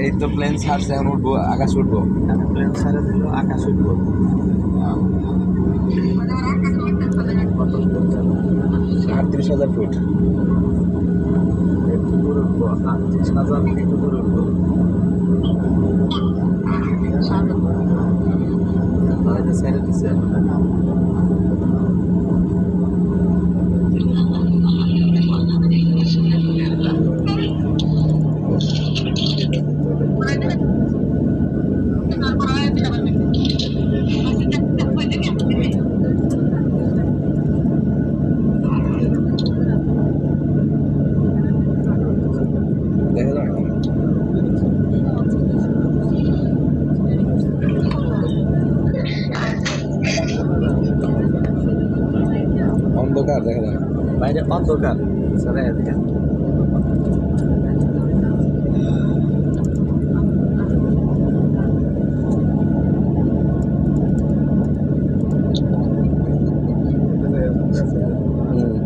এই তো প্লেন ছাড়ছে, এখন উঠবো, আকাশ উঠবো। প্লেন ছাড়া দিল, আকাশ উঠবো। কত ফুট যাবে? 38,000 ফুট। একটু দূর উঠবো, 38,000 ফিট দূর উঠবো। হয়তো ছেড়ে দিচ্ছে। দেখা যায় না। অন্ধকার, দেখা যায় না। বাইরে অন্ধকার, সারা এদিকে।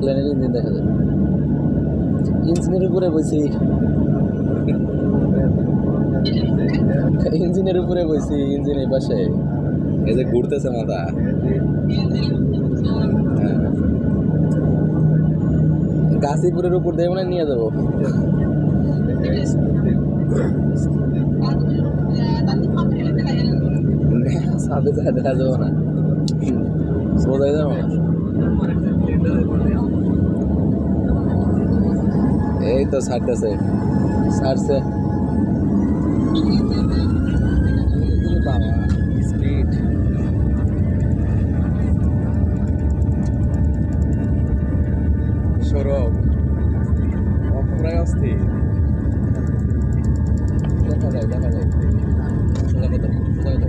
প্লেনের ইঞ্জিন দেখা যায়, ইঞ্জিনের উপরে বসি, ইঞ্জিনের উপরে বসি, ইঞ্জিনের পাশে এই যে ঘুরতেছে মাথা। গাছিপুরের উপর দিয়ে মনে হয় নিয়ে যাবো। সাথে সাথে দেখা যাবো না, সোজাই যাবো না। এই তো ছাড়তেছে, ছাড়ছে। বাবা স্পিড, সৌরভ অপরায় অস্থির। দেখা যায়, দেখা যায়। সোজা কথা, সোজা কথা।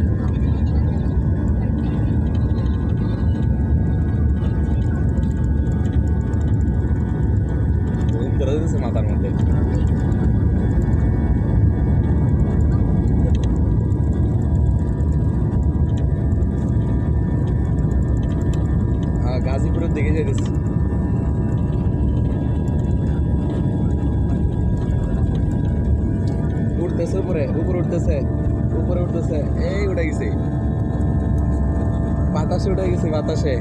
করে দিতেছে মাথার মধ্যে। গাজীপুরের দিকে যাইতেছে। উঠতেছে উপরে, উপরে উঠতেছে, উপরে উঠতেছে। এই উঠে গেছে, বাতাসে উঠে গেছে, বাতাসে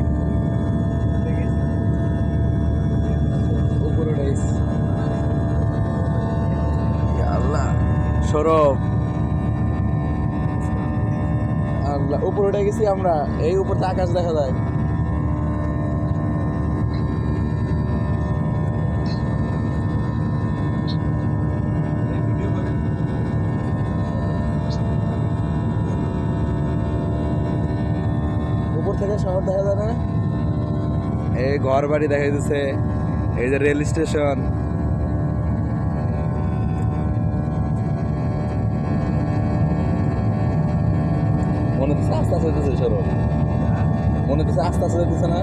উপরে উঠে গেছে। আল্লাহ, সৌরভ, আল্লাহ, উপরে উঠে গেছি আমরা। এই উপর তো আকাশ দেখা যায়। উপর থেকে শহর দেখা যায় না। এই ঘর বাড়ি দেখা যাচ্ছে, এই যে রেল স্টেশন। মনে হচ্ছে আস্তে আস্তে যেতেছে সরব, মনে হচ্ছে আস্তে আস্তে যেতেছে না।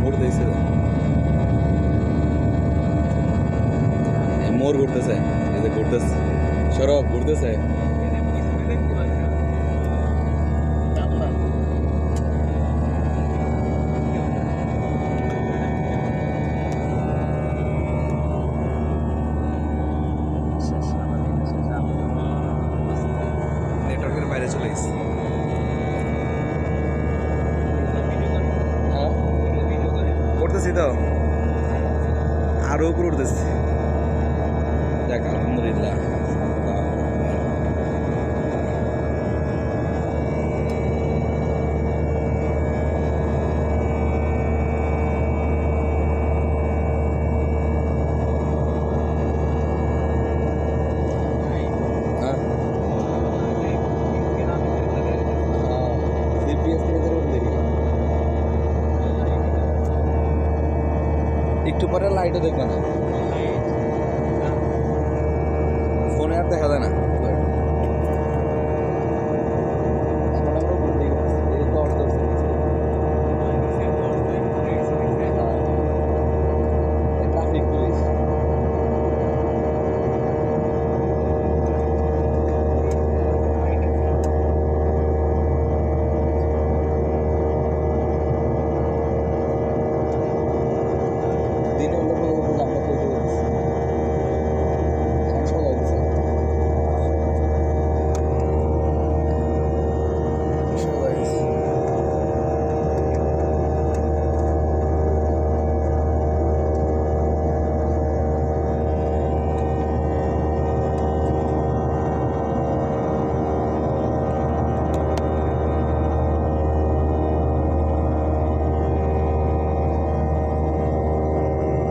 উঠতেছে, মোর ঘুরতেছে, এই যে ঘুরতেছে, সরব ঘুরতেছে। নেটওয়ার্কের বাইরে চলে গেছে। করতেছি তো, আরো উপরে উঠতেছি। দেখ, আলহামদুলিল্লাহ। একটু পরে লাইটও দেখবে না, ফোনে আর দেখা যায় না।